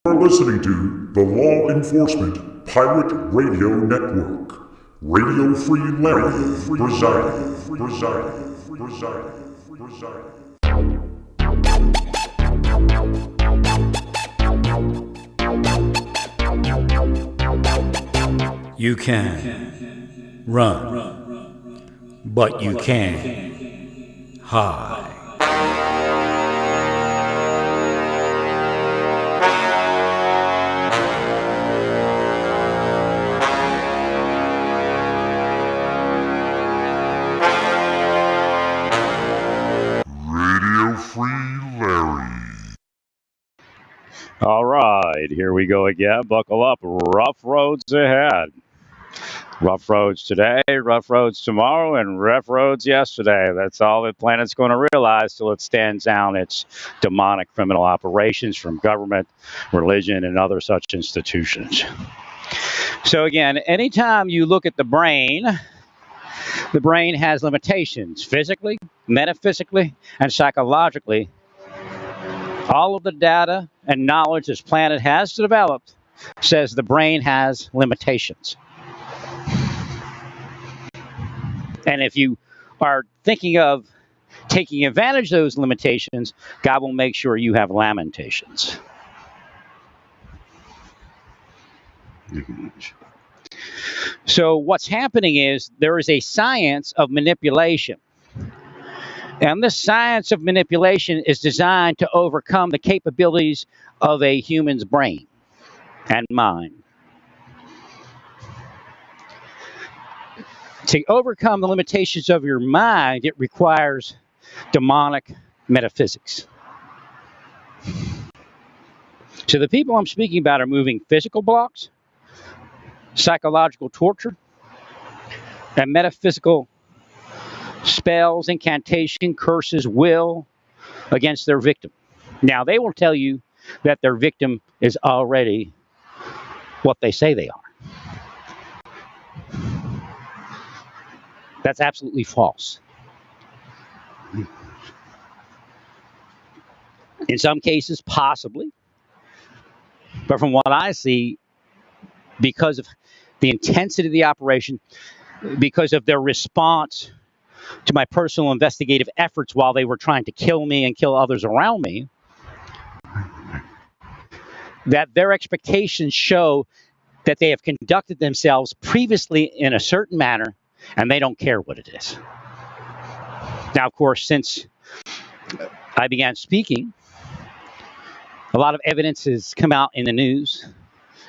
You're listening to the Law Enforcement Pirate Radio Network. Radio Free Larry presiding. You can run, but you can't hide. Radio Free Larry. All right, here we go again. Buckle up. Rough roads ahead. Rough roads today, rough roads tomorrow, and rough roads yesterday. That's all the planet's going to realize till it stands down its demonic criminal operations from government, religion, and other such institutions. So again, anytime you look at the brain has limitations physically, metaphysically, and psychologically. All of the data and knowledge this planet has developed says the brain has limitations. And if you are thinking of taking advantage of those limitations, God will make sure you have lamentations. So what's happening is there is a science of manipulation. And this science of manipulation is designed to overcome the capabilities of a human's brain and mind. To overcome the limitations of your mind, it requires demonic metaphysics. So the people I'm speaking about are moving physical blocks, psychological torture, and metaphysical spells, incantation, curses, will against their victim. Now, they will tell you that their victim is already what they say they are. That's absolutely false. In some cases, possibly. But from what I see, because of the intensity of the operation, because of their response to my personal investigative efforts while they were trying to kill me and kill others around me, that their expectations show that they have conducted themselves previously in a certain manner, and they don't care what it is. Now, of course, since I began speaking, a lot of evidence has come out in the news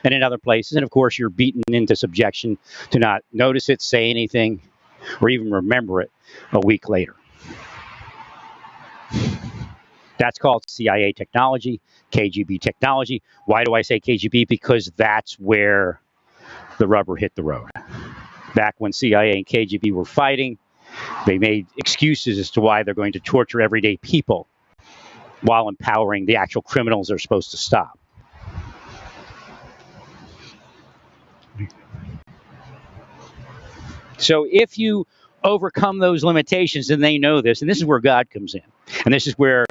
and in other places, and of course, you're beaten into subjection to not notice it, say anything, or even remember it a week later. That's called CIA technology, KGB technology. Why do I say KGB? Because that's where the rubber hit the road. Back when CIA and KGB were fighting, they made excuses as to why they're going to torture everyday people while empowering the actual criminals they're supposed to stop. So if you overcome those limitations, and they know this, and this is where God comes in, and this is where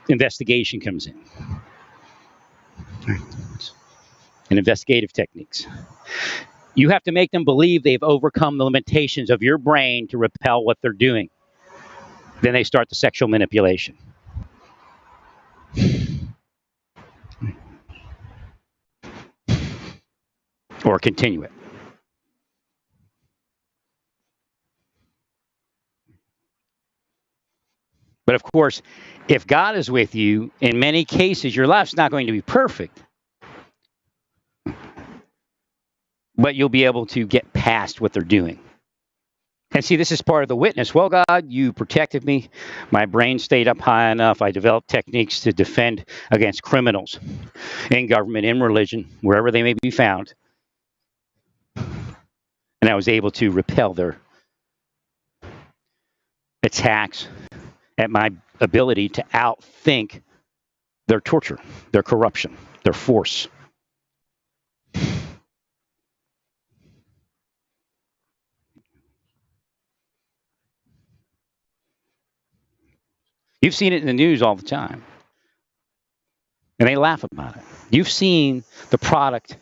investigation comes in, and investigative techniques. You have to make them believe they've overcome the limitations of your brain to repel what they're doing. Then they start the sexual manipulation. Or continue it. But of course, if God is with you, in many cases, your life's not going to be perfect. But you'll be able to get past what they're doing. And see, this is part of the witness. Well, God, you protected me. My brain stayed up high enough. I developed techniques to defend against criminals in government, in religion, wherever they may be found. And I was able to repel their attacks at my ability to outthink their torture, their corruption, their force. You've seen it in the news all the time. And they laugh about it. You've seen the product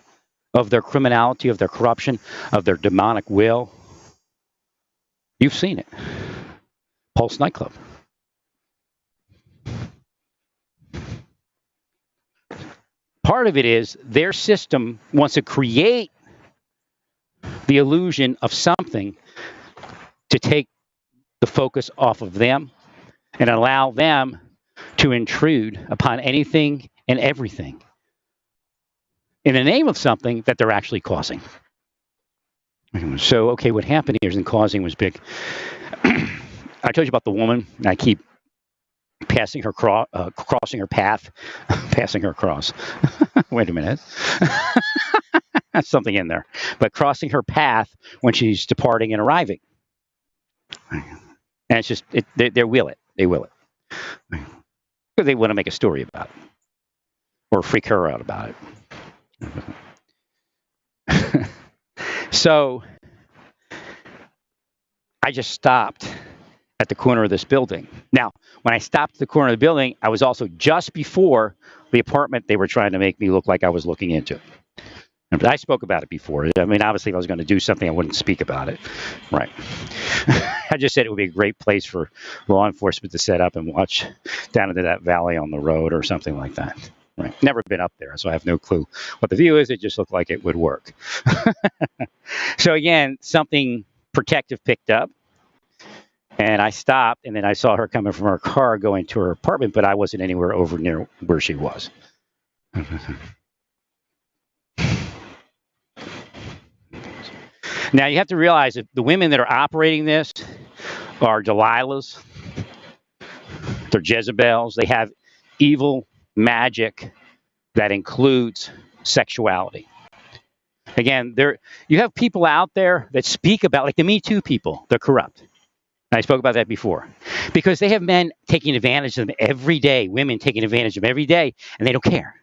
of their criminality, of their corruption, of their demonic will. You've seen it. Pulse nightclub. Part of it is their system wants to create the illusion of something to take the focus off of them and allow them to intrude upon anything and everything in the name of something that they're actually causing. So, okay, what happened here is, and causing was big. I told you about the woman. I keep passing her crossing her path, passing her across. Wait a minute. That's something in there. But crossing her path when she's departing and arriving. And it's just, they will it. They will it. Because they want to make a story about it. Or freak her out about it. So, I just stopped at the corner of this building. Now, when I stopped at the corner of the building, I was also just before the apartment they were trying to make me look like I was looking into. And I spoke about it before. I mean, obviously, if I was going to do something, I wouldn't speak about it. Right. I just said it would be a great place for law enforcement to set up and watch down into that valley on the road or something like that. Right. Never been up there, so I have no clue what the view is. It just looked like it would work. So again, something protective picked up. And I stopped, and then I saw her coming from her car going to her apartment, but I wasn't anywhere over near where she was. Now, you have to realize that the women that are operating this are Delilahs. They're Jezebels. They have evil magic that includes sexuality. Again, you have people out there that speak about, like the Me Too people, they're corrupt. I spoke about that before. Because they have men taking advantage of them every day, women taking advantage of them every day, and they don't care.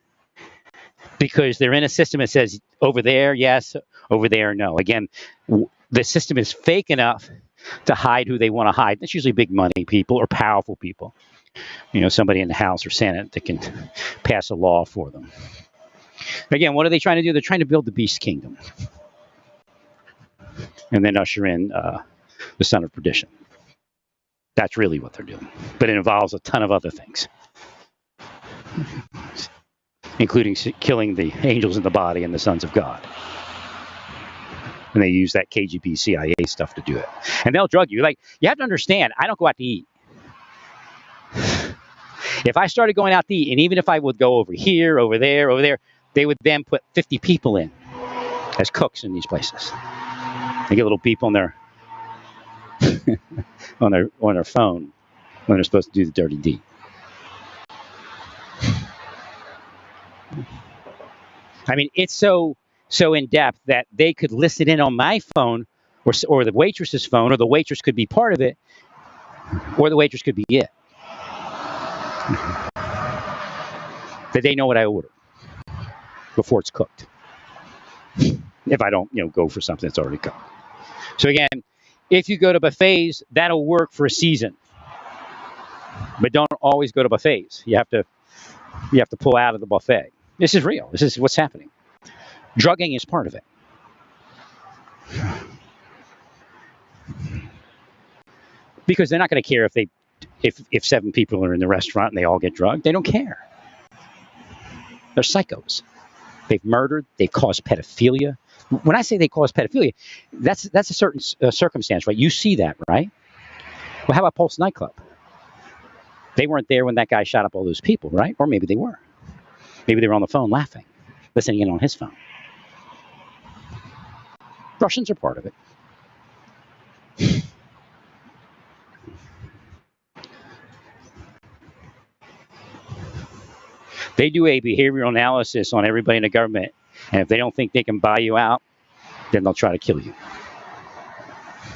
Because they're in a system that says, over there, yes, over there, no. Again, the system is fake enough to hide who they want to hide. That's usually big money people or powerful people. You know, somebody in the House or Senate that can pass a law for them. Again, what are they trying to do? They're trying to build the beast kingdom. And then usher in the son of perdition. That's really what they're doing. But it involves a ton of other things, including killing the angels in the body and the sons of God. And they use that KGB, CIA stuff to do it. And they'll drug you. Like, you have to understand, I don't go out to eat. If I started going out to eat, and even if I would go over here, over there, they would then put 50 people in as cooks in these places. They get a little beep on their on their phone when they're supposed to do the dirty deed. I mean, it's so in depth that they could listen in on my phone, or the waitress's phone, or the waitress could be part of it, or the waitress could be it. That they know what I order before it's cooked. If I don't, go for something that's already cooked. So again, if you go to buffets, that'll work for a season. But don't always go to buffets. You have to pull out of the buffet. This is real. This is what's happening. Drugging is part of it. Because they're not going to care if 7 people are in the restaurant and they all get drugged. They don't care. They're psychos. They've murdered. They've caused pedophilia. When I say they cause pedophilia, that's a certain circumstance, right? You see that, right? Well, how about Pulse nightclub? They weren't there when that guy shot up all those people, right? Or maybe they were. Maybe they were on the phone laughing, listening in on his phone. Russians are part of it. They do a behavioral analysis on everybody in the government, and if they don't think they can buy you out, then they'll try to kill you.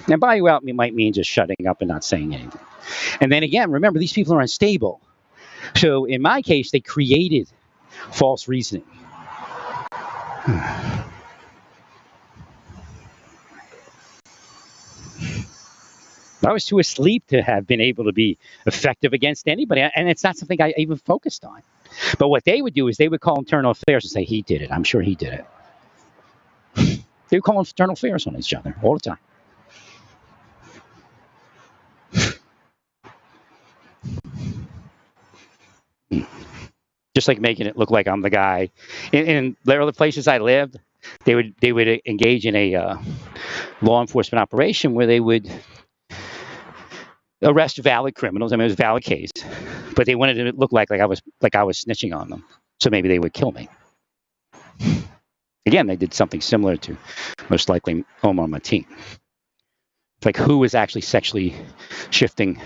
And buy you out might mean just shutting up and not saying anything. And then again, remember, these people are unstable. So in my case, they created false reasoning. I was too asleep to have been able to be effective against anybody, and it's not something I even focused on. But what they would do is they would call internal affairs and say, he did it. I'm sure he did it. They would call internal affairs on each other all the time. Just like making it look like I'm the guy. In the other places I lived, they would engage in a law enforcement operation where they would arrest valid criminals. I mean, it was a valid case, but they wanted it to look like I was snitching on them, so maybe they would kill me. Again, they did something similar to most likely Omar Mateen. It's like, who was actually sexually shifting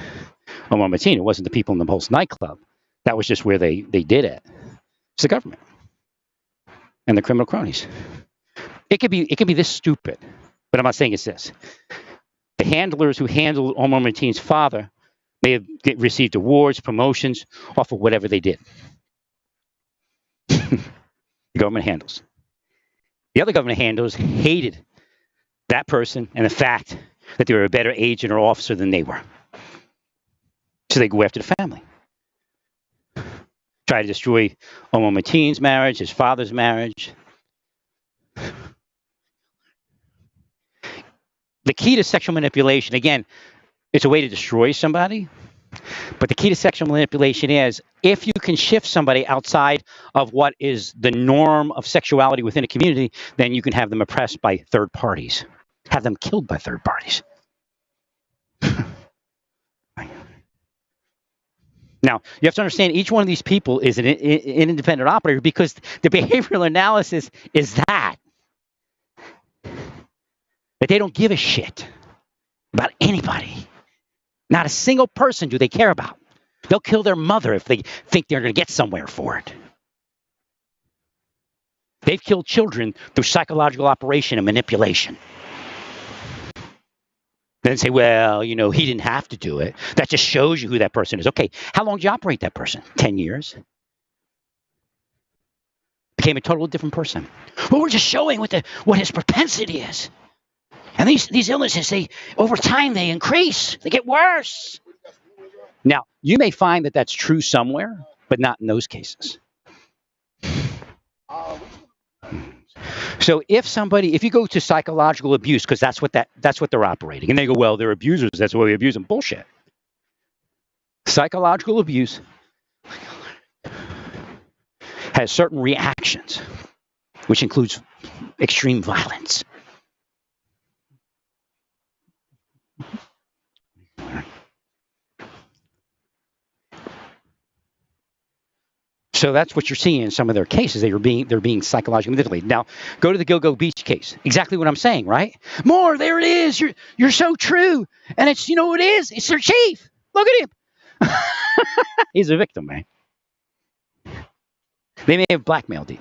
Omar Mateen? It wasn't the people in the Pulse nightclub. That was just where they did it. It's the government and the criminal cronies. It could be this stupid, but I'm not saying it's this. The handlers who handled Omar Mateen's father may have received awards, promotions off of whatever they did. The government handles. The other government handlers hated that person and the fact that they were a better agent or officer than they were. So they go after the family. Try to destroy Omar Mateen's marriage, his father's marriage. The key to sexual manipulation, again, it's a way to destroy somebody. But the key to sexual manipulation is if you can shift somebody outside of what is the norm of sexuality within a community, then you can have them oppressed by third parties, have them killed by third parties. Now, you have to understand each one of these people is an independent operator because the behavioral analysis is that they don't give a shit about anybody. Not a single person do they care about. They'll kill their mother if they think they're going to get somewhere for it. They've killed children through psychological operation and manipulation. Then say, well, you know, he didn't have to do it. That just shows you who that person is. Okay, how long did you operate that person? 10 years? Became a totally different person. Well, we're just showing what his propensity is. And these illnesses, over time, they increase. They get worse. Now, you may find that that's true somewhere, but not in those cases. So if you go to psychological abuse, because that's what they're operating, and they go, well, they're abusers, that's why we abuse them. Bullshit. Psychological abuse has certain reactions, which includes extreme violence. So that's what you're seeing in some of their cases. They're being psychologically manipulated. Now, go to the Gilgo Beach case. Exactly what I'm saying, right? More, there it is. You're so true. And it's, you know what it is? It's their chief. Look at him. He's a victim, man. They may have blackmailed him.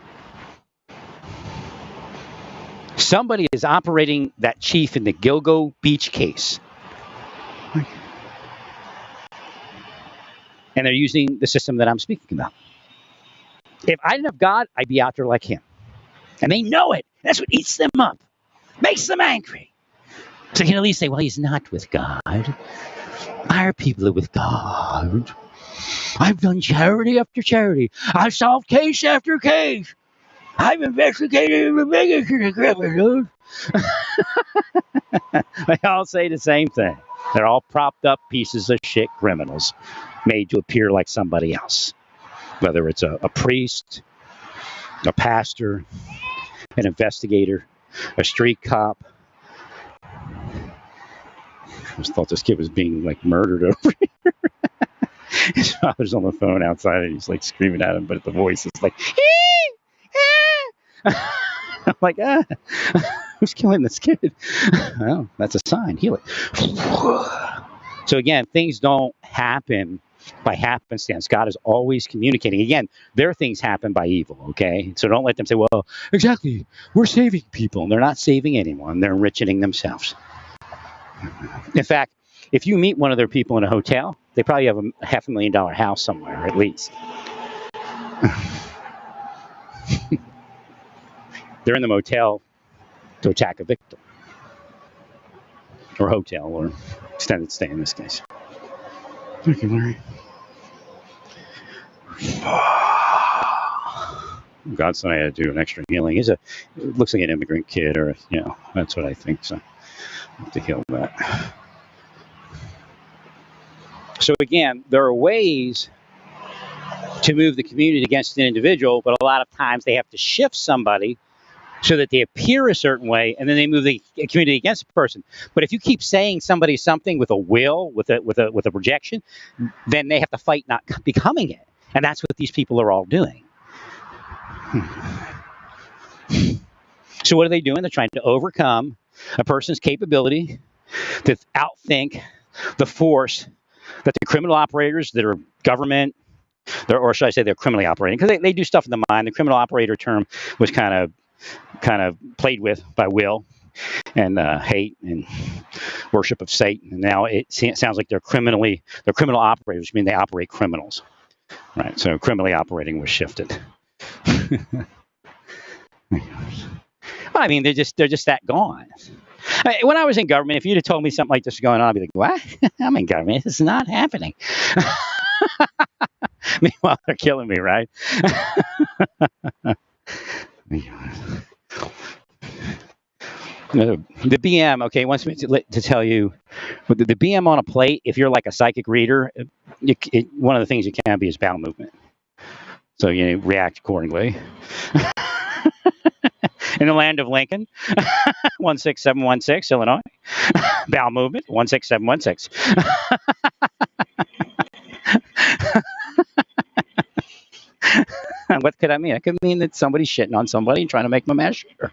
Somebody is operating that chief in the Gilgo Beach case. And they're using the system that I'm speaking about. If I didn't have God, I'd be out there like him. And they know it. That's what eats them up. Makes them angry. So you can at least say, well, he's not with God. Our people are with God. I've done charity after charity. I've solved case after case. I've investigated the biggest of the criminals. They all say the same thing. They're all propped up pieces of shit criminals made to appear like somebody else. Whether it's a priest, a pastor, an investigator, a street cop. I just thought this kid was being like murdered over here. His father's on the phone outside and he's like screaming at him, but the voice is like, I'm like, who's killing this kid? Well, that's a sign. Heal it. So again, things don't happen by happenstance. God is always communicating. Again, their things happen by evil, okay? So don't let them say, well, exactly, we're saving people. And they're not saving anyone. They're enriching themselves. In fact, if you meet one of their people in a hotel, they probably have a $500,000 house somewhere, at least. They're in the motel to attack a victim. Or hotel, or extended stay in this case. Thank you, Larry. godson I had to do an extra healing. It looks like an immigrant kid, or that's what I think. So I have to heal that. So again, there are ways to move the community against an individual, but a lot of times they have to shift somebody so that they appear a certain way, and then they move the community against the person. But if you keep saying somebody something with a will, with a projection, then they have to fight not becoming it, and that's what these people are all doing. So what are they doing? They're trying to overcome a person's capability to outthink the force that the criminal operators that are government, or should I say they're criminally operating, because they do stuff in the mind. The criminal operator term was kind of played with by Will and hate and worship of Satan. And now it sounds like they're criminal operators, which means they operate criminals, right? So criminally operating was shifted. I mean, they're just that gone. When I was in government, if you'd have told me something like this was going on, I'd be like, what? I'm in government. This is not happening. Meanwhile, they're killing me, right? The BM, okay, wants me to tell you, the BM on a plate, if you're like a psychic reader, one of the things you can be is bowel movement. So you react accordingly. In the land of Lincoln, 16716, Illinois. Bowel movement, 16716. What could that mean? It could mean that somebody's shitting on somebody and trying to make them a mass shooter.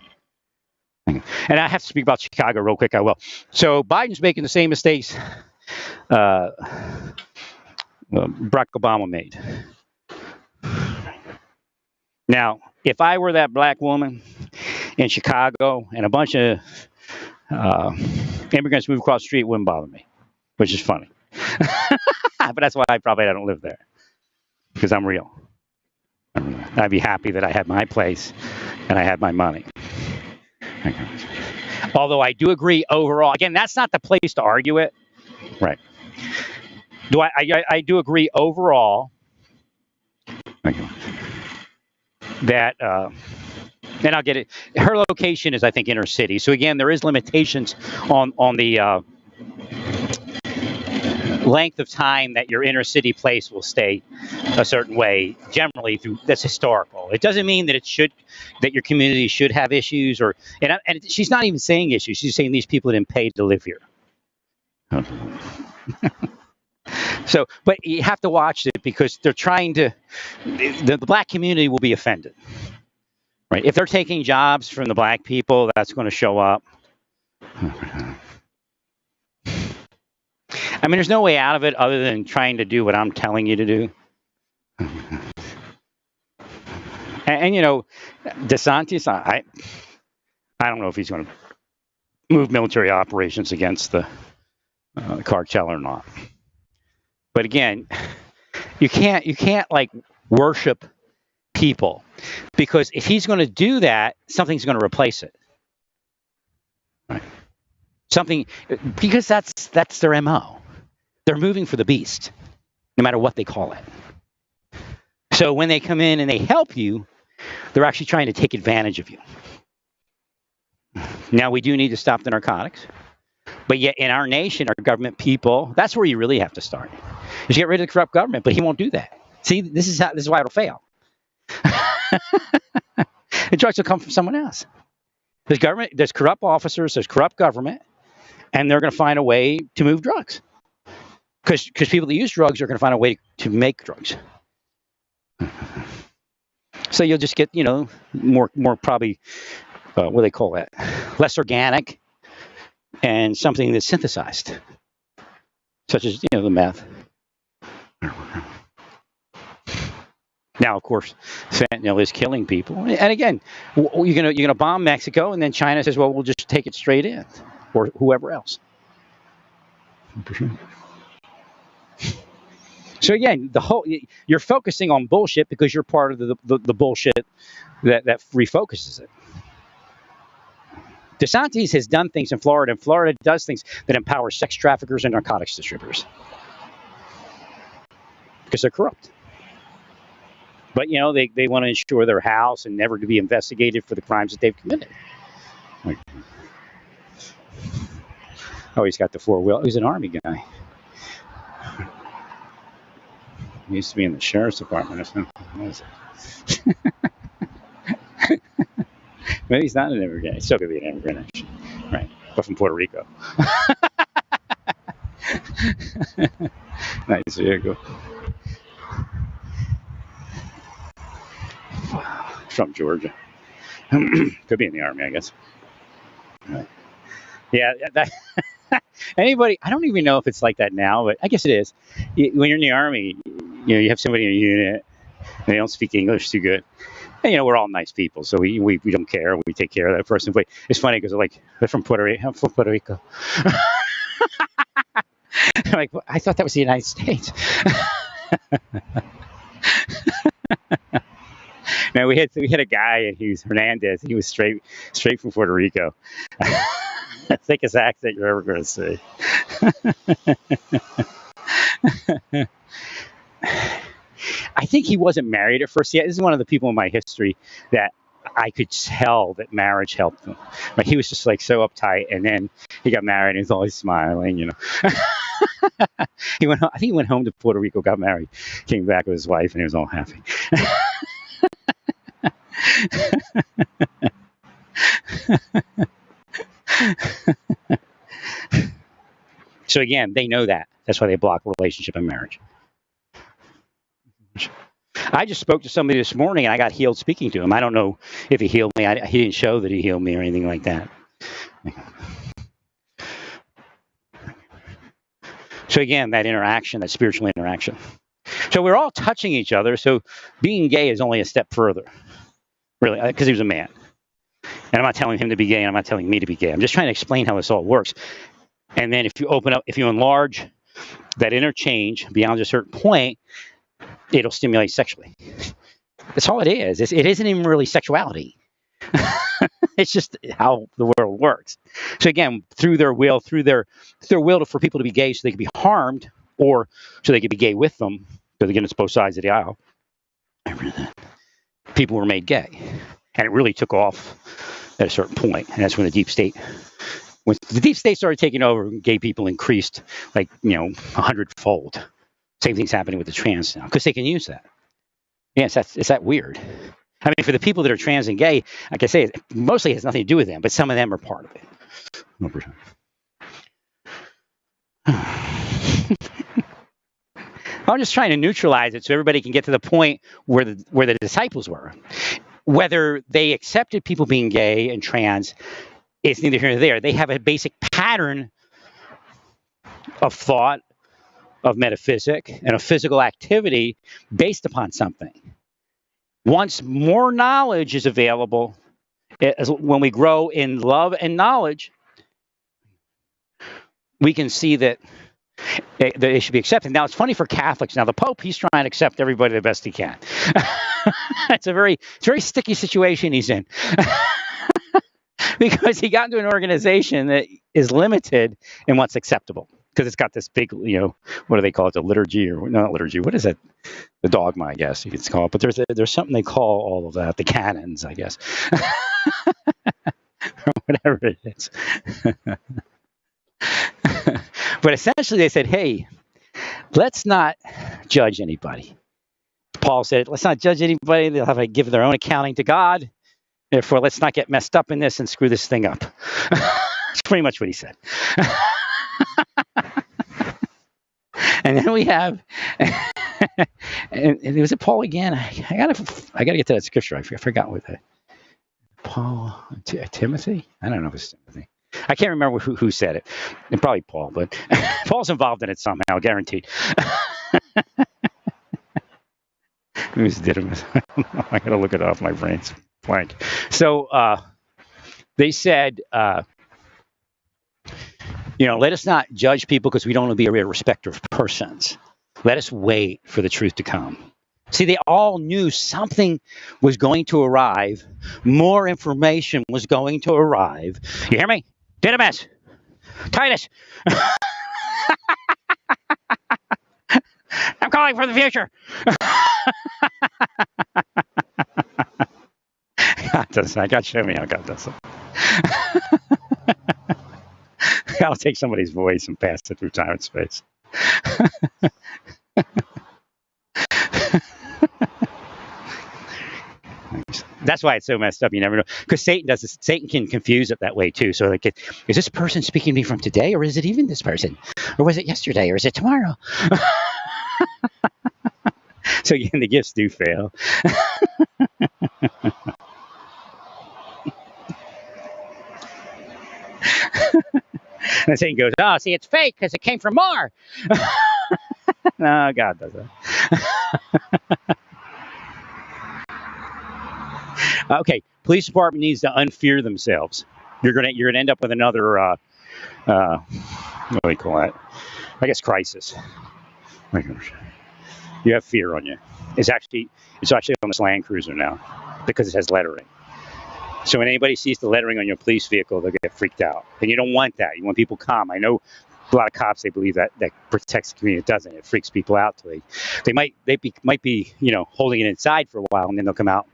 And I have to speak about Chicago real quick. I will. So Biden's making the same mistakes Barack Obama made. Now, if I were that black woman in Chicago and a bunch of immigrants moved across the street, it wouldn't bother me, which is funny. But that's why I probably don't live there, because I'm real. I'd be happy that I had my place and I had my money. Although I do agree overall, again, that's not the place to argue it, right? I do agree overall that, and I'll get it. Her location is, I think, inner city. So again, there is limitations on the length of time that your inner city place will stay a certain way. Generally, that's historical. It doesn't mean that that your community should have issues, and she's not even saying issues. She's saying these people didn't pay to live here. So, but you have to watch it, because they're trying to. The black community will be offended, right? If they're taking jobs from the black people, that's going to show up. I mean, there's no way out of it other than trying to do what I'm telling you to do. And DeSantis, I don't know if he's going to move military operations against the cartel or not. But again, you can't like worship people, because if he's going to do that, something's going to replace it. Right? Because that's their MO. They're moving for the beast, no matter what they call it. So when they come in and they help you, they're actually trying to take advantage of you. Now, we do need to stop the narcotics. But yet in our nation, our government people, that's where you really have to start. Is get rid of the corrupt government, but he won't do that. See, this is why it'll fail. The drugs will come from someone else. There's corrupt officers, there's corrupt government, and they're going to find a way to move drugs. Because people that use drugs are going to find a way to make drugs. So you'll just get, more probably, what do they call that? Less organic, and something that's synthesized, such as, the meth. Now, of course, fentanyl is killing people. And again, you're gonna bomb Mexico, and then China says, well, we'll just take it straight in, or whoever else. So again, you're focusing on bullshit because you're part of the bullshit that refocuses it. DeSantis has done things in Florida, and Florida does things that empower sex traffickers and narcotics distributors because they're corrupt. But, they want to insure their house and never to be investigated for the crimes that they've committed. Like, oh, he's got the four-wheel. He's an Army guy. He used to be in the sheriff's department or something. What is it? Maybe he's not an immigrant. He's still going to be an immigrant, actually. Right. But from Puerto Rico. Nice vehicle. From Georgia. Could be in the Army, I guess. Right. Yeah, anybody, I don't even know if it's like that now, but I guess it is. When you're in the Army, you have somebody in your unit, and they don't speak English too good. And, we're all nice people, so we don't care. We take care of that person. But it's funny because they're from Puerto Rico. I'm from Puerto Rico. I'm like, well, I thought that was the United States. Now we had a guy, and he was Hernandez. He was straight from Puerto Rico. Thickest accent you're ever going to see. I think he wasn't married at first. Yeah, this is one of the people in my history that I could tell that marriage helped him. But he was just so uptight, and then he got married, and he was always smiling, I think he went home to Puerto Rico, got married, came back with his wife, and he was all happy. So again, they know that. That's why they block relationship and marriage. I just spoke to somebody this morning, and I got healed speaking to him. I don't know if he healed me. He didn't show that he healed me or anything like that. So again, that interaction, that spiritual interaction. So we're all touching each other. So being gay is only a step further, really, because he was a man. And I'm not telling him to be gay, and I'm not telling me to be gay. I'm just trying to explain how this all works. And then if you open up, if you enlarge that interchange beyond a certain point, it'll stimulate sexually. That's all it is. It isn't even really sexuality. It's just how the world works. So again, through their will for people to be gay so they can be harmed, or so they can be gay with them, because again, it's both sides of the aisle. People were made gay. And it really took off at a certain point. And that's when the deep state started taking over, gay people increased 100-fold. Same thing's happening with the trans now, because they can use that. Yes, is that weird? I mean, for the people that are trans and gay, like I say, it mostly has nothing to do with them, but some of them are part of it. 100%. I'm just trying to neutralize it so everybody can get to the point where the disciples were. Whether they accepted people being gay and trans, it's neither here nor there. They have a basic pattern of thought, of metaphysic, and of physical activity based upon something. Once more knowledge is available, when we grow in love and knowledge, we can see that they should be accepted. Now, it's funny for Catholics. Now, the Pope, he's trying to accept everybody the best he can. It's a very sticky situation he's in. Because he got into an organization that is limited in what's acceptable. Because it's got this big, what do they call it? The liturgy, or not liturgy? What is it? The dogma, I guess you could call it. But there's something they call all of that, the canons, I guess, or whatever it is. But essentially, they said, "Hey, let's not judge anybody." Paul said, "Let's not judge anybody. They'll have to give their own accounting to God. Therefore, let's not get messed up in this and screw this thing up." That's pretty much what he said. And then we have, and was it Paul again? I gotta get to that scripture. I forgot what that. Paul, Timothy? I don't know if it's Timothy. I can't remember who said it. And probably Paul, but Paul's involved in it somehow, guaranteed. Who's Didymus? I don't know. I gotta look it off. My brain's blank. So they said, let us not judge people because we don't want to be a respecter of persons. Let us wait for the truth to come. See, they all knew something was going to arrive. More information was going to arrive. You hear me? Didymus, Titus. I'm calling from the future. does that. God, show me how God does it. I'll take somebody's voice and pass it through time and space. That's why it's so messed up. You never know, because Satan does this. Satan can confuse it that way too. So like, is this person speaking to me from today, or is it even this person, or was it yesterday, or is it tomorrow? So again, the gifts do fail. And Satan goes, "Oh, see, it's fake because it came from Mars." No, God does it. Okay, police department needs to unfear themselves. You're gonna end up with another what do we call that? I guess crisis. You have fear on you. It's actually on this Land Cruiser now because it has lettering. So when anybody sees the lettering on your police vehicle, they'll get freaked out. And you don't want that. You want people calm. I know a lot of cops, they believe that protects the community. It doesn't. It freaks people out. They might be holding it inside for a while, and then they'll come out,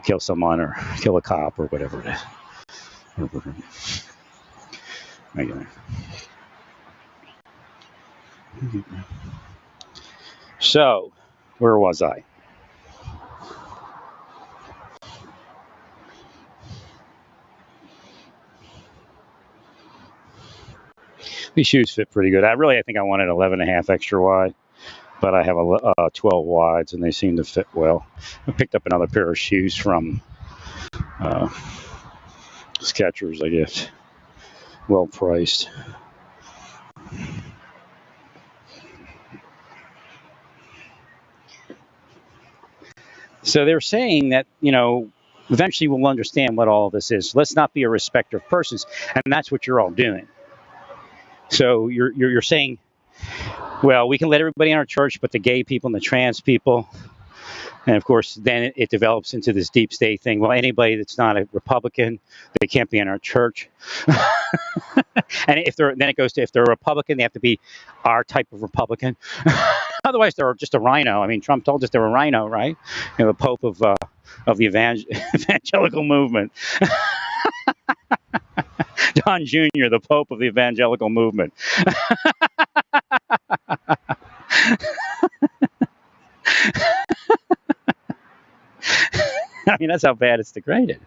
kill someone or kill a cop or whatever it is. So, where was I? These shoes fit pretty good. I think I wanted 11.5 extra wide, but I have 12 wides, and they seem to fit well. I picked up another pair of shoes from Skechers, I guess. Well priced. So they're saying that, eventually we'll understand what all of this is. Let's not be a respecter of persons, and that's what you're all doing. So you're saying, well, we can let everybody in our church, but the gay people and the trans people, and of course, then it develops into this deep state thing. Well, anybody that's not a Republican, they can't be in our church. And then it goes to, if they're a Republican, they have to be our type of Republican. Otherwise, they're just a rhino. I mean, Trump told us they're a rhino, right? The Pope of the evangelical movement. Don Jr., the Pope of the evangelical movement. I mean, that's how bad it's degraded.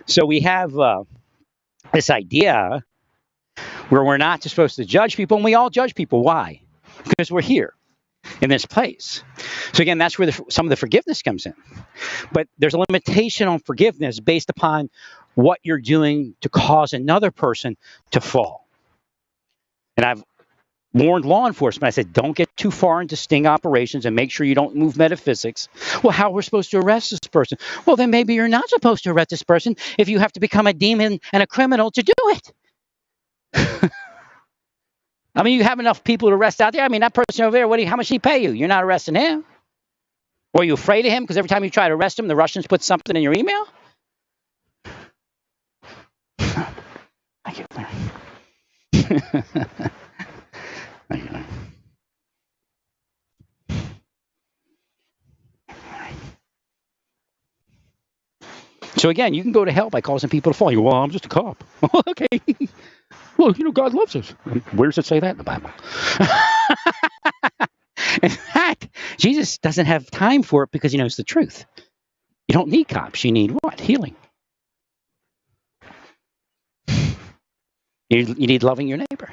So we have this idea where we're not supposed to judge people, and we all judge people. Why? Because we're here in this place. So again, that's where some of the forgiveness comes in. But there's a limitation on forgiveness based upon what you're doing to cause another person to fall. And I've warned law enforcement. I said, don't get too far into sting operations and make sure you don't move metaphysics. Well, how are we supposed to arrest this person? Well, then maybe you're not supposed to arrest this person if you have to become a demon and a criminal to do it. I mean, you have enough people to arrest out there. I mean, that person over there, how much did he pay you? You're not arresting him. Or are you afraid of him because every time you try to arrest him, the Russians put something in your email? Thank you. Thank you. So again, you can go to hell by causing people to fall. You go, well, I'm just a cop. Okay. Well, God loves us. Where does it say that in the Bible? In fact, Jesus doesn't have time for it because he knows the truth. You don't need cops. You need what? Healing. You need loving your neighbor.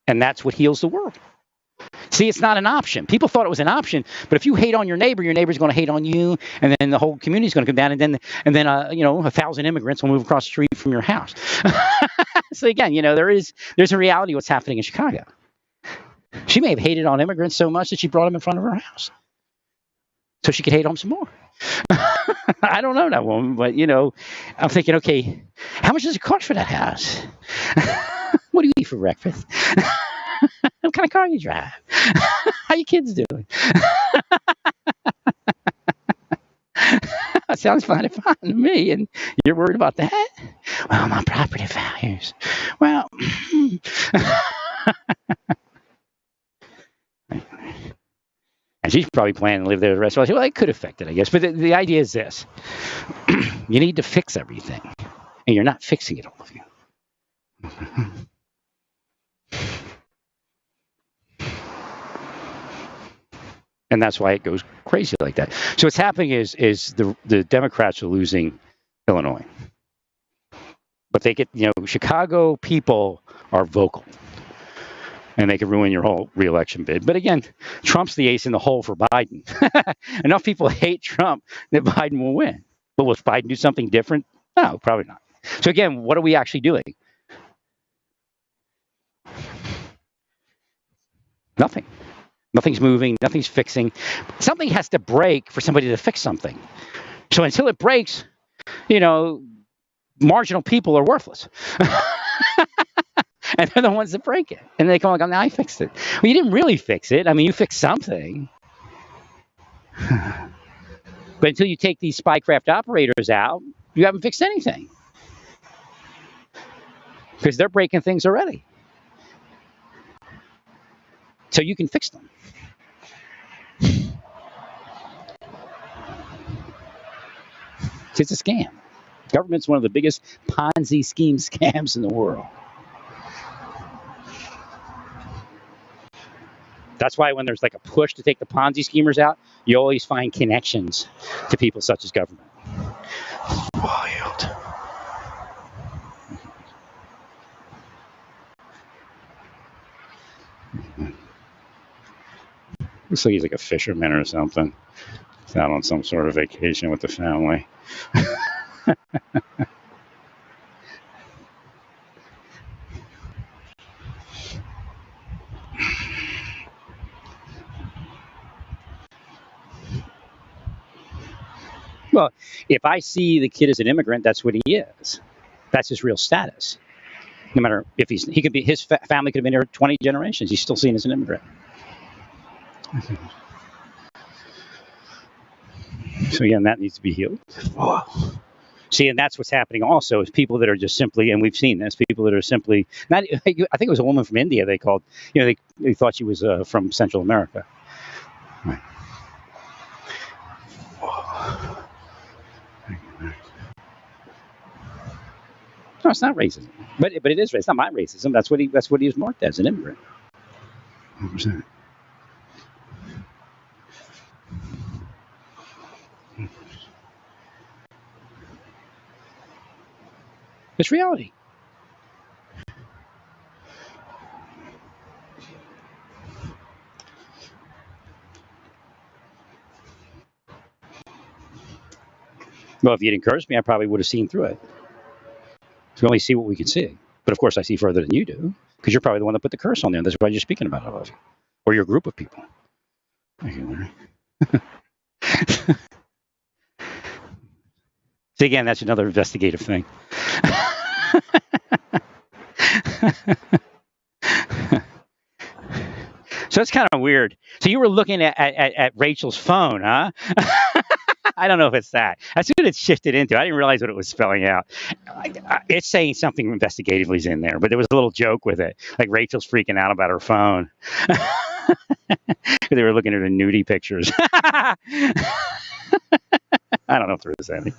And that's what heals the world. See, it's not an option. People thought it was an option, but if you hate on your neighbor's going to hate on you, and then the whole community's going to come down, and then 1,000 immigrants will move across the street from your house. So again, there's a reality of what's happening in Chicago. She may have hated on immigrants so much that she brought them in front of her house, so she could hate on them some more. I don't know that woman, but I'm thinking, okay, how much does it cost for that house? What do you eat for breakfast? What kind of car you drive? How your kids doing? That sounds fine to me, and you're worried about that? Well, my property values. Well, and And she's probably planning to live there the rest of her life. Well, it could affect it, I guess. But the idea is this. You need to fix everything. And you're not fixing it, all of you. And that's why it goes crazy like that. So what's happening is the Democrats are losing Illinois. But they get, Chicago people are vocal. And they can ruin your whole reelection bid. But again, Trump's the ace in the hole for Biden. Enough people hate Trump that Biden will win. But will Biden do something different? No, probably not. So again, what are we actually doing? Nothing. Nothing's moving. Nothing's fixing. Something has to break for somebody to fix something. So until it breaks, marginal people are worthless. And they're the ones that break it. And they come like, oh, now I fixed it. Well, you didn't really fix it. I mean, you fixed something. But until you take these spycraft operators out, you haven't fixed anything. Because they're breaking things already. So you can fix them. It's a scam. Government's one of the biggest Ponzi scheme scams in the world. That's why when there's like a push to take the Ponzi schemers out, you always find connections to people such as government. Wild. Looks like he's like a fisherman or something. He's out on some sort of vacation with the family. Well, if I see the kid as an immigrant, that's what he is. That's his real status. No matter if he could be, his family could have been here 20 generations. He's still seen as an immigrant. So again, that needs to be healed. Oh. See, and that's what's happening also is people that are just simply, and we've seen this, people that are simply not. I think it was a woman from India. They called, they thought she was from Central America. Right. No, it's not racism, but it is racism. It's not my racism. That's what he was marked as, an immigrant. 100%. It's reality. Well, if you'd encouraged me, I probably would have seen through it. We only see what we can see. But of course, I see further than you do, because you're probably the one that put the curse on there. That's why you're speaking about it, all of you. Or your group of people. Thank you, Larry. See, again, that's another investigative thing. So it's kind of weird. So you were looking at Rachel's phone, huh? I don't know if it's that. That's what it shifted into. I didn't realize what it was spelling out. It's saying something investigatively is in there, but there was a little joke with it. Like Rachel's freaking out about her phone. They were looking at her nudie pictures. I don't know if there is any.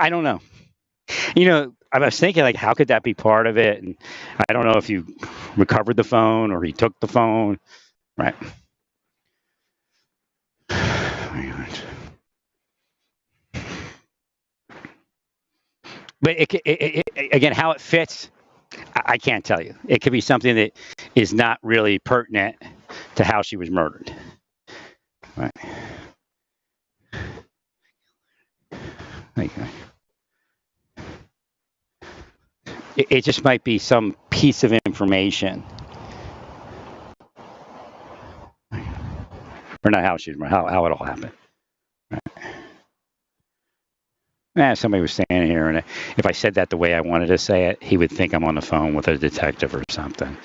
I don't know. I was thinking, like, how could that be part of it? And I don't know if you recovered the phone or he took the phone. Right. But again, how it fits, I can't tell you. It could be something that is not really pertinent to how she was murdered. Right. Okay. It just might be some piece of information. Or not how she was murdered, how it all happened. Right. Somebody was standing here, and if I said that the way I wanted to say it, he would think I'm on the phone with a detective or something.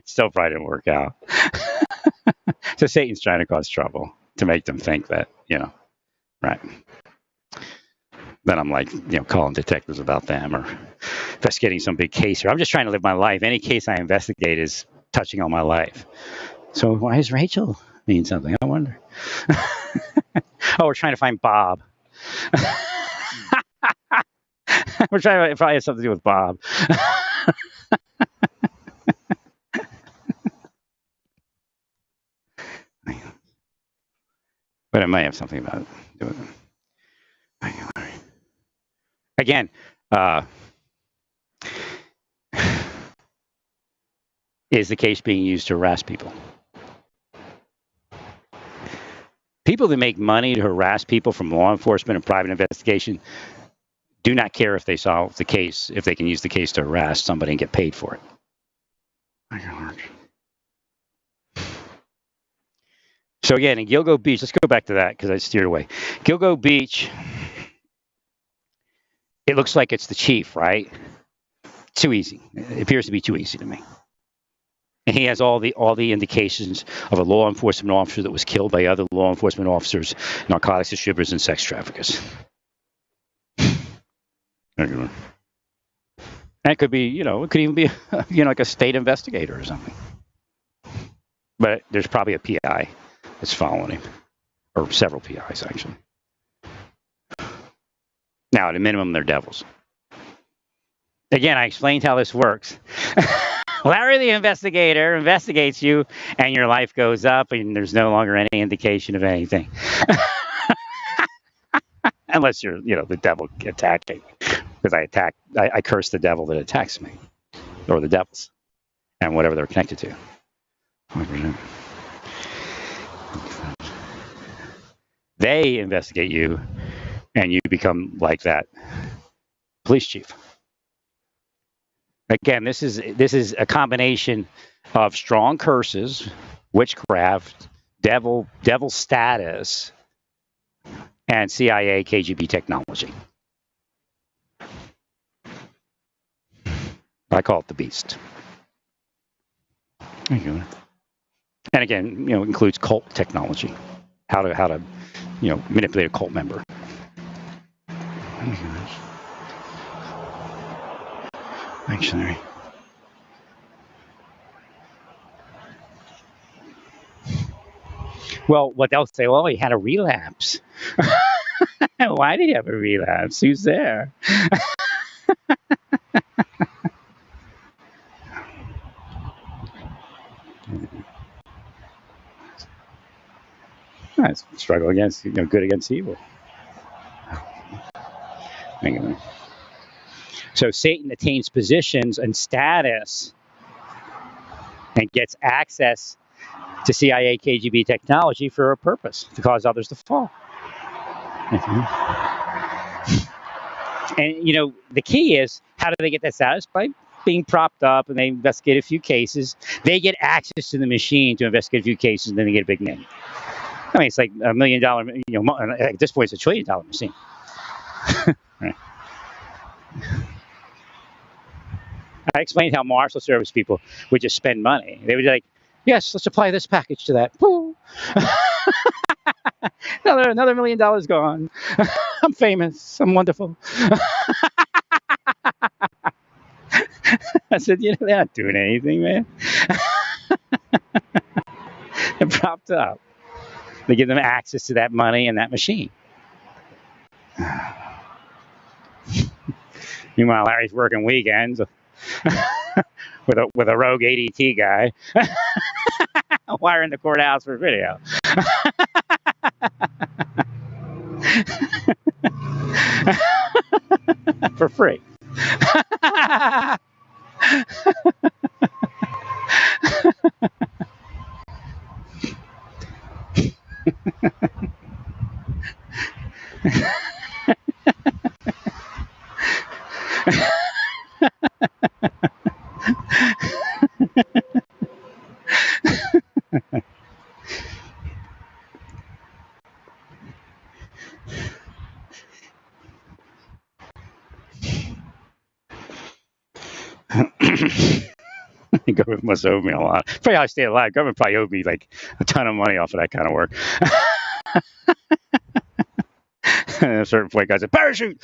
Still probably didn't work out. So Satan's trying to cause trouble to make them think that, right. Then I'm like, calling detectives about them or investigating some big case here. I'm just trying to live my life. Any case I investigate is touching on my life. So why does Rachel mean something? I wonder. Oh, we're trying to find Bob. We're trying to, it probably has something to do with Bob. But it might have something about it. Do with it. Again, is the case being used to harass people? People that make money to harass people from law enforcement and private investigation do not care if they solve the case, if they can use the case to harass somebody and get paid for it. So again, in Gilgo Beach, let's go back to that because I steered away. Gilgo Beach, it looks like it's the chief, right? Too easy. It appears to be too easy to me. And he has all the indications of a law enforcement officer that was killed by other law enforcement officers, narcotics distributors, and sex traffickers. And it could be, it could even be, like a state investigator or something. But there's probably a PI that's following him, or several PIs actually. Now, at a minimum, they're devils. Again, I explained how this works. Larry the investigator investigates you, and your life goes up, and there's no longer any indication of anything. Unless you're, the devil attacking. Because I curse the devil that attacks me, or the devils, and whatever they're connected to. They investigate you, and you become like that police chief. Again, this is a combination of strong curses, witchcraft, devil status, and CIA KGB technology. I call it the beast. And again, includes cult technology, how to manipulate a cult member. Actually, well, what they'll say, well, he had a relapse. Why did he have a relapse? Who's there? Nice. Struggle against, good against evil. Anyway. So Satan attains positions and status and gets access to CIA KGB technology for a purpose, to cause others to fall. And, the key is, how do they get that status? By being propped up, and they investigate a few cases. They get access to the machine to investigate a few cases, and then they get a big name. I mean, it's like $1 million, at this point, it's $1 trillion machine. Right. I explained how Marshal Service people would just spend money. They would be like, yes, let's apply this package to that. another $1 million gone. I'm famous. I'm wonderful. I said, they're not doing anything, man. They're propped up. They give them access to that money and that machine. Meanwhile, Larry's working weekends with a rogue ADT guy wiring the courthouse for video. For free. The government must owe me a lot. Probably how I stay alive. Government probably owed me like a ton of money off of that kind of work. And at a certain point, guys said, "Parachute."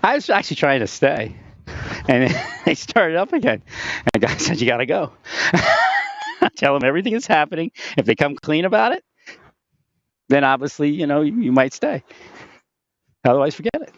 I was actually trying to stay, and they started up again. And the guy said, "You got to go." Tell them everything is happening. If they come clean about it, then obviously, you might stay. Otherwise, forget it.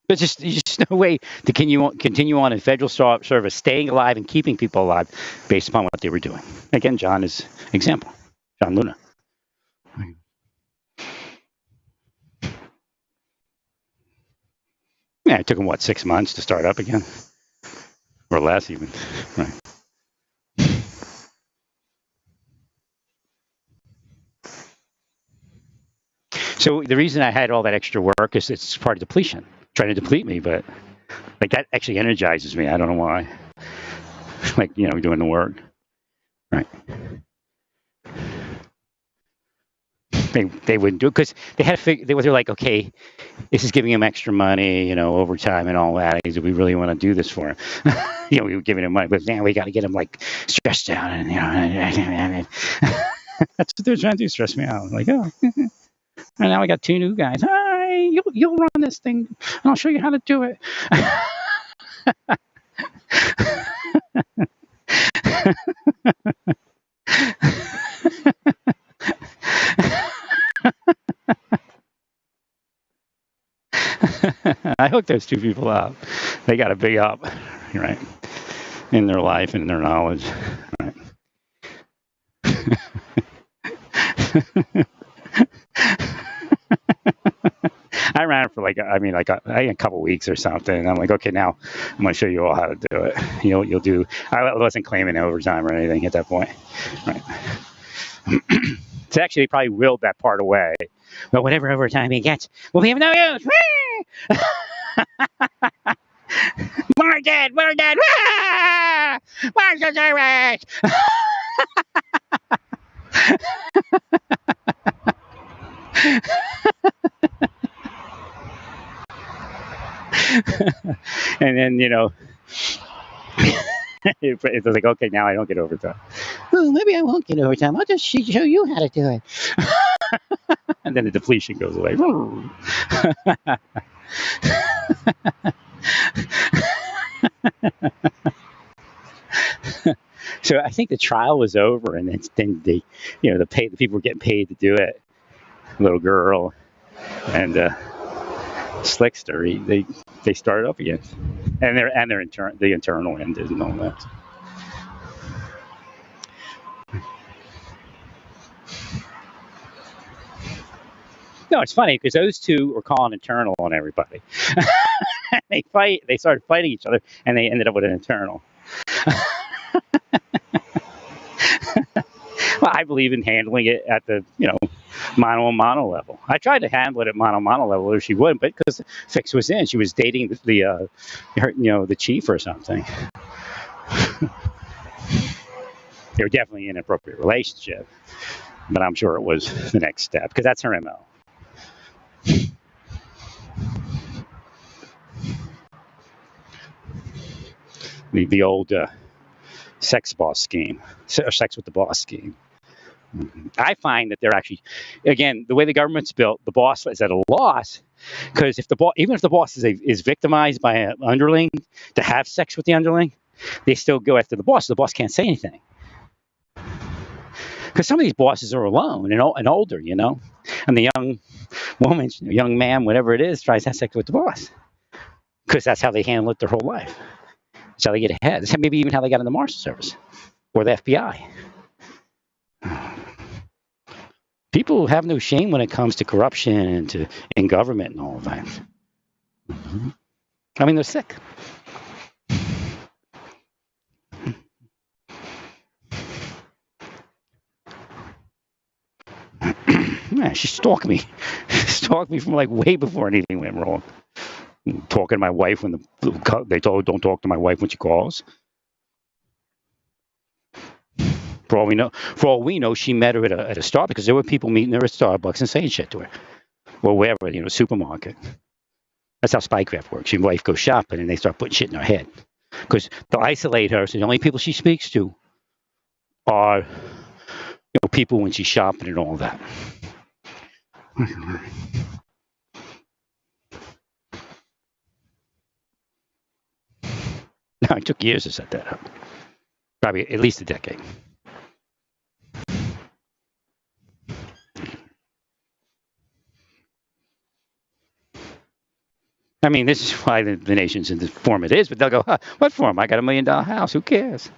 There's just no way to continue on in federal service, staying alive and keeping people alive based upon what they were doing. Again, John is example. John Luna. Yeah, it took him, 6 months to start up again? Or less even. Right. So the reason I had all that extra work is it's part of depletion, trying to deplete me, but like that actually energizes me. I don't know why. Like, doing the work. Right. They wouldn't do it because they had to figure. They're like, okay, this is giving him extra money, overtime and all that. Do we really want to do this for him? We were giving him money, but now we got to get him like stressed out, and that's what they're trying to do, stress me out. I'm like, oh, and now I got 2 new guys. Hi, you'll run this thing, and I'll show you how to do it. I hooked those 2 people up. They got a big up, right, in their life and their knowledge. Right. I ran it for a couple weeks or something. And I'm like, okay, now I'm going to show you all how to do it. You'll do. I wasn't claiming overtime or anything at that point. Right. So actually, they probably willed that part away. But whatever overtime he gets will be of no use. More dead. Where's the service? And then, it's like, okay, now I don't get overtime. Oh, maybe I won't get overtime. I'll just show you how to do it. And then the depletion goes away. So I think the trial was over, and then the people were getting paid to do it. Little girl and Slickster, they started up again, and the internal ended and all that. No, it's funny because those 2 were calling internal on everybody. They started fighting each other, and they ended up with an internal. Well, I believe in handling it at the, mano level. I tried to handle it at mano level, or she wouldn't, but because Fix was in, she was dating the chief or something. They were definitely in an inappropriate relationship, but I'm sure it was the next step because that's her MO. The old sex boss scheme, sex with the boss scheme. I find that they're actually, again, the way the government's built, the boss is at a loss because even if the boss is victimized by an underling to have sex with the underling, they still go after the boss. The boss can't say anything because some of these bosses are alone and older, and the young woman, young man, whatever it is, tries to have sex with the boss because that's how they handle it their whole life. That's how they get ahead. That's maybe even how they got in the Marshal Service or the FBI. People have no shame when it comes to corruption and in government and all of that. I mean, they're sick. Yeah, she stalked me. She stalked me from like way before anything went wrong. Talking to my wife when they told her don't talk to my wife when she calls. For all we know, she met her at a Starbucks because there were people meeting her at Starbucks and saying shit to her, or wherever, supermarket. That's how spycraft works. Your wife goes shopping and they start putting shit in her head because they'll isolate her. So the only people she speaks to are, people when she's shopping and all that. No, it took years to set that up. Probably at least a decade. I mean, this is why the nation's in the form it is, but they'll go, huh, what form? I got $1 million house. Who cares?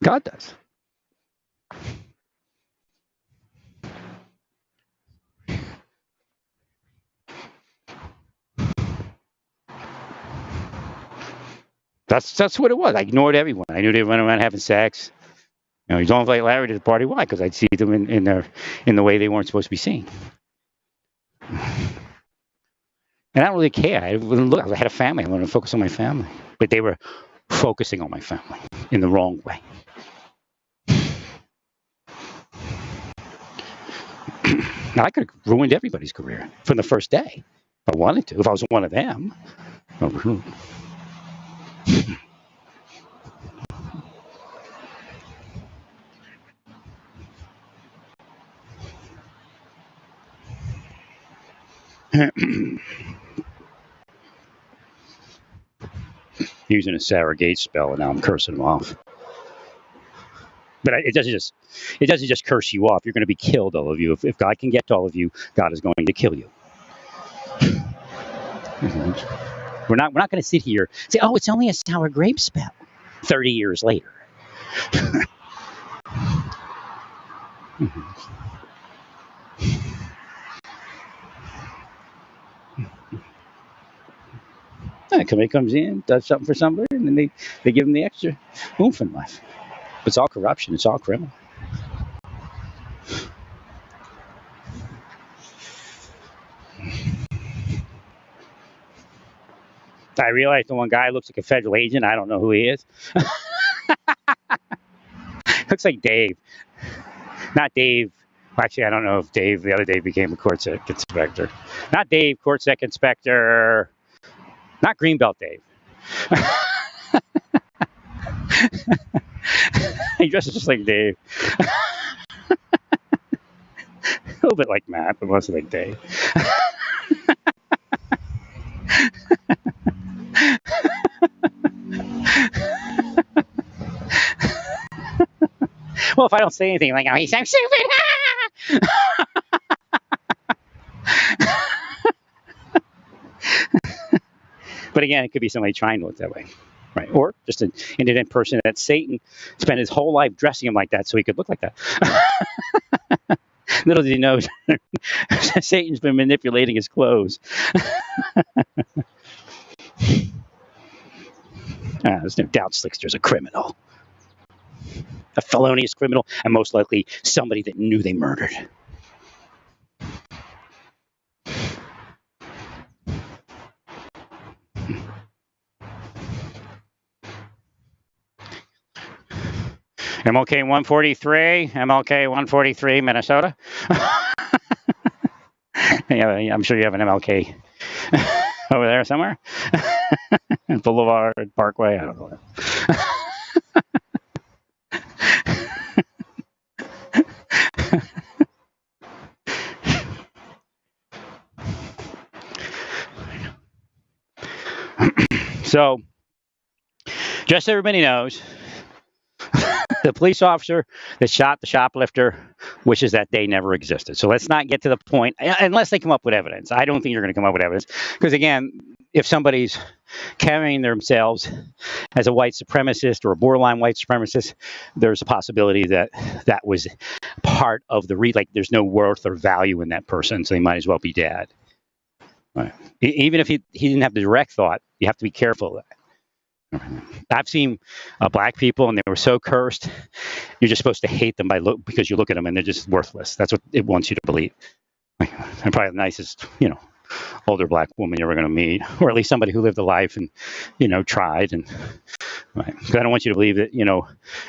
God does. That's what it was. I ignored everyone. I knew they went around having sex. You don't invite Larry to the party. Why? Because I'd see them in the way they weren't supposed to be seen. And I don't really care. I had a family. I wanted to focus on my family. But they were focusing on my family in the wrong way. Now, I could have ruined everybody's career from the first day if I wanted to, if I was one of them. Using a Sarah Gates spell, and now I'm cursing them off. But it doesn't just curse you off. You're going to be killed, all of you. If God can get to all of you, God is going to kill you. We're not going to sit here and say, "Oh, it's only a sour grape spell." 30 years later. Somebody comes in, does something for somebody, and then they give them the extra oomph in life. It's all corruption. It's all criminal. I realize the one guy looks like a federal agent. I don't know who he is. Looks like Dave. Not Dave. Actually, I don't know if Dave, the other Dave, became a court sec inspector. Not Dave, court sec inspector. Not Greenbelt Dave. He dresses just like Dave. A little bit like Matt, but mostly like Dave. Well, if I don't say anything, like, oh, he's so stupid. But again, it could be somebody trying to look that way, right? Or just an internet person that Satan spent his whole life dressing him like that so he could look like that. Little did he know, Satan's been manipulating his clothes. There's no doubt Slickster's a criminal. A felonious criminal, and most likely somebody that knew they murdered. MLK 143, Minnesota. Yeah, I'm sure you have an MLK over there somewhere. Boulevard, Parkway, I don't know. So, just so everybody knows, the police officer that shot the shoplifter wishes that day never existed. So let's not get to the point, unless they come up with evidence. I don't think you're going to come up with evidence. Because again, if somebody's carrying themselves as a white supremacist or a borderline white supremacist, there's a possibility that that was part of the like there's no worth or value in that person, so they might as well be dead. Right. Even if he didn't have the direct thought, you have to be careful of that. I've seen black people, and they were so cursed. You're just supposed to hate them because you look at them and they're just worthless. That's what it wants you to believe. Like, I'm probably the nicest, older black woman you're ever going to meet, or at least somebody who lived a life and, tried. And right. 'Cause I don't want you to believe that,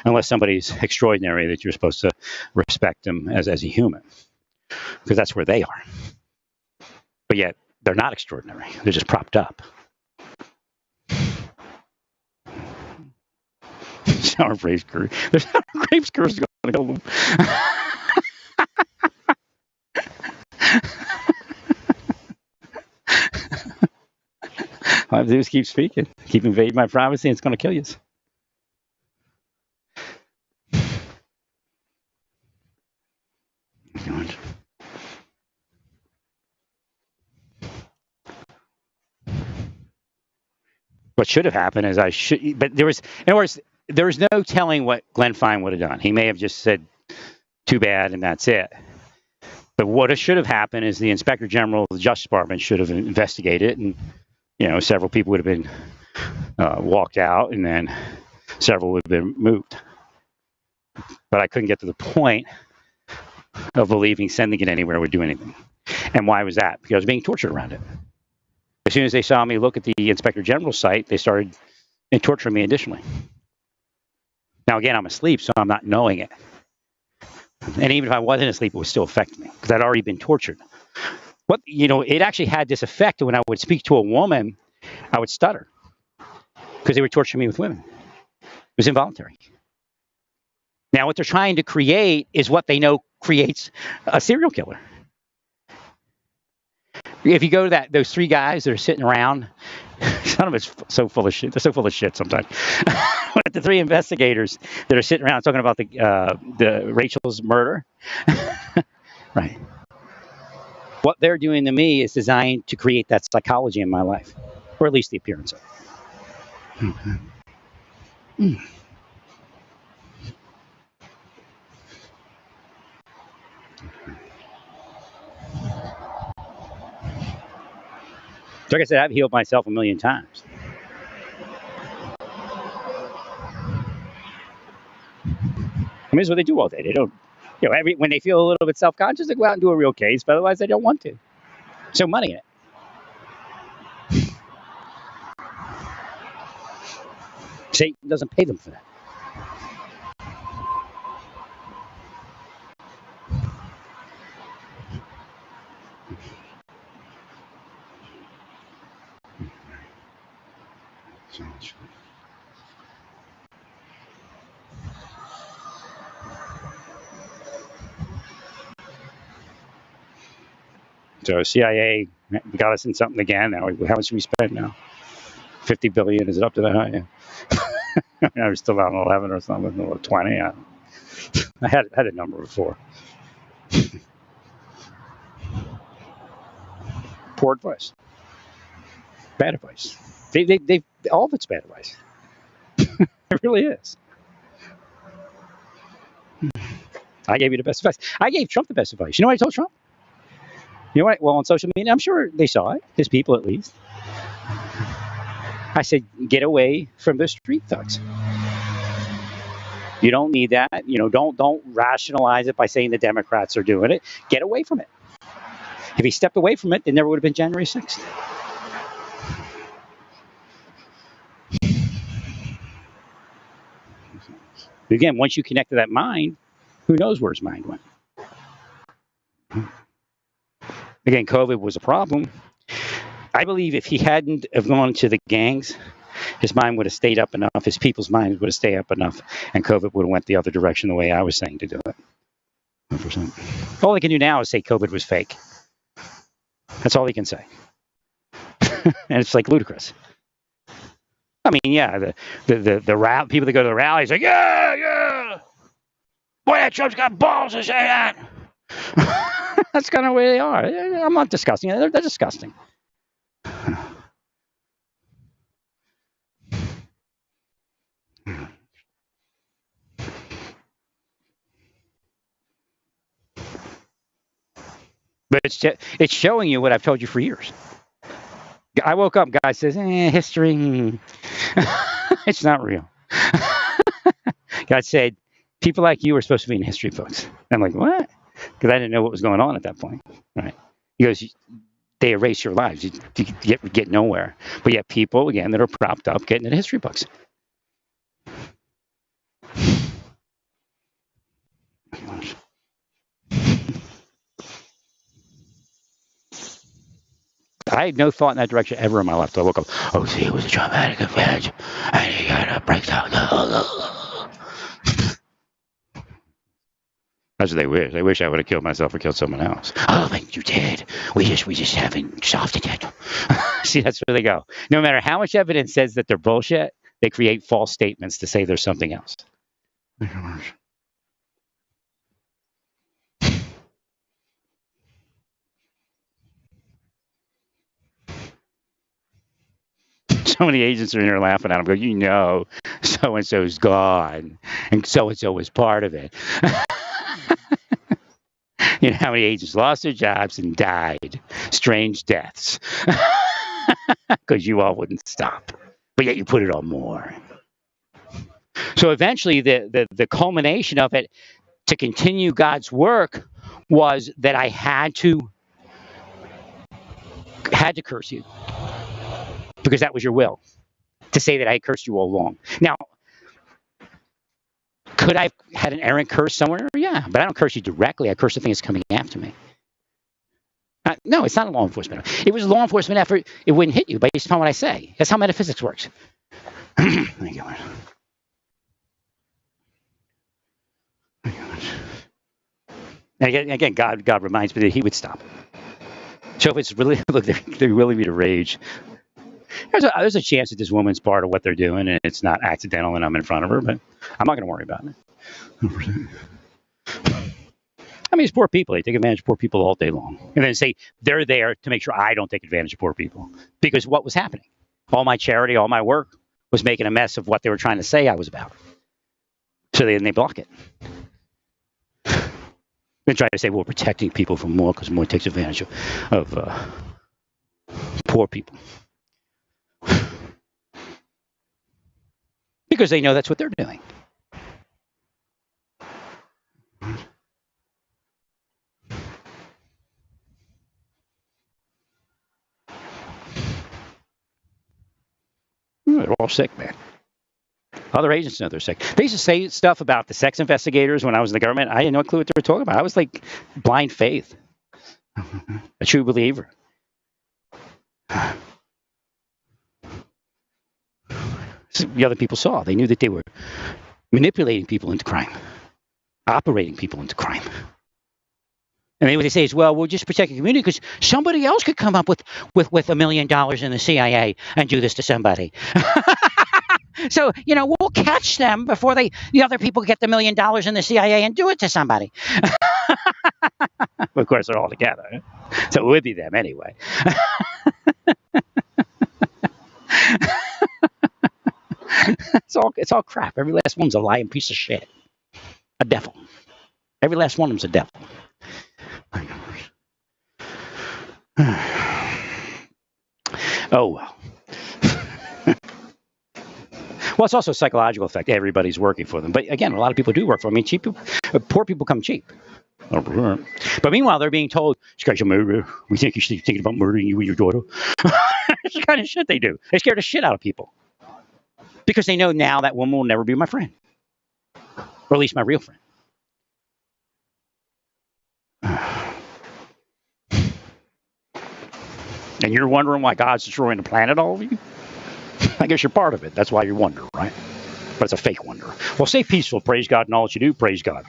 unless somebody's extraordinary, that you're supposed to respect them as a human, because that's where they are. But yet they're not extraordinary. They're just propped up. Sour grapes curse. The sour grapes curse is going to go. All I have to do is keep speaking, keep invading my privacy, and it's going to kill you. What should have happened is but in other words, there was no telling what Glenn Fine would have done. He may have just said, too bad, and that's it. But what should have happened is the Inspector General of the Justice Department should have investigated, and several people would have been walked out, and then several would have been moved. But I couldn't get to the point of believing sending it anywhere would do anything. And why was that? Because I was being tortured around it. As soon as they saw me look at the Inspector General's site, they started torturing me additionally. Now, again, I'm asleep, so I'm not knowing it. And even if I wasn't asleep, it would still affect me because I'd already been tortured. It actually had this effect when I would speak to a woman, I would stutter because they were torturing me with women. It was involuntary. Now, what they're trying to create is what they know creates a serial killer. If you go to those three guys that are sitting around, some of it's so full of shit. They're so full of shit sometimes. But the three investigators that are sitting around talking about the Rachel's murder, right? What they're doing to me is designed to create that psychology in my life, or at least the appearance of it. Like I said, I've healed myself a million times. I mean, it's what they do all day. They don't, when they feel a little bit self-conscious, they go out and do a real case, but otherwise they don't want to. So money in it. Satan doesn't pay them for that. So CIA got us in something again. Now, how much do we spend now? $50 billion. Is it up to that high? Yeah. I was still on 11 or something, or 20. I had a number before. Poor advice. Bad advice. They all of it's bad advice. It really is. I gave you the best advice. I gave Trump the best advice. You know what I told Trump? You know what? Well, on social media, I'm sure they saw it. His people, at least. I said, get away from the street thugs. You don't need that. Don't rationalize it by saying the Democrats are doing it. Get away from it. If he stepped away from it, there never would have been January 6th. Again, once you connect to that mind, who knows where his mind went? Again, COVID was a problem. I believe if he hadn't have gone to the gangs, his mind would have stayed up enough, his people's minds would have stayed up enough, and COVID would have went the other direction the way I was saying to do it. 100%. All they can do now is say COVID was fake. That's all they can say. And it's like ludicrous. I mean, yeah, the people that go to the rallies like, yeah. Boy, that Trump's got balls to say that. That's kind of the way they are. I'm not disgusting. They're disgusting. But it's showing you what I've told you for years. I woke up, guy says, history. It's not real. God said, people like you are supposed to be in history books. I'm like, what? Because I didn't know what was going on at that point. Right? He goes, they erase your lives. You get nowhere. But yet people, again, that are propped up getting into history books. I had no thought in that direction ever in my life. I woke up, oh, see, it was a traumatic event. And he had a breakdown. That's what they wish. They wish I would have killed myself or killed someone else. Oh, but you did. We just haven't solved it yet. See, that's where they go. No matter how much evidence says that they're bullshit, they create false statements to say there's something else. So many agents are in here laughing at him. Go, you know, so and so's gone, and so was part of it. You know how many agents lost their jobs and died strange deaths because you all wouldn't stop, but yet you put it on more. So eventually, the culmination of it to continue God's work was that I had to curse you. Because that was your will, to say that I cursed you all along. Now, could I have had an errant curse somewhere? Yeah, but I don't curse you directly. I curse the thing that's coming after me. No, it's not a law enforcement effort. It was a law enforcement effort. It wouldn't hit you based upon what I say. That's how metaphysics works. Thank you, Lord. And again, God reminds me that He would stop. So if it's really, look, they're willing me to rage. There's a chance that this woman's part of what they're doing, and it's not accidental, and I'm in front of her, but I'm not going to worry about it. I mean, it's poor people. They take advantage of poor people all day long. And then say they're there to make sure I don't take advantage of poor people. Because what was happening? All my charity, all my work was making a mess of what they were trying to say I was about. So they block it. They try to say, well, we're protecting people from more because more takes advantage of poor people. Because they know that's what they're doing. They're all sick, man. Other agents know they're sick. They used to say stuff about the sex investigators when I was in the government. I had no clue what they were talking about. I was like blind faith, a true believer. The other people saw. They knew that they were manipulating people into crime, operating people into crime. And what they say is, well, we'll just protect the community because somebody else could come up with $1 million in the CIA and do this to somebody. So, we'll catch them before the other people get the $1 million in the CIA and do it to somebody. Of course, they're all together. So it would be them anyway. It's all crap. Every last one's a lying piece of shit. A devil. Every last one of them's a devil. Oh, well. Well, it's also a psychological effect. Everybody's working for them. But again, a lot of people do work for them. I mean, poor people come cheap. But meanwhile, they're being told, "You guys are murder. We think you're thinking about murdering you and your daughter." That's the kind of shit they do. They scare the shit out of people. Because they know now that woman will never be my friend. Or at least my real friend. And you're wondering why God's destroying the planet, all of you? I guess you're part of it. That's why you wonder, right? But it's a fake wonder. Well, stay peaceful. Praise God in all that you do. Praise God.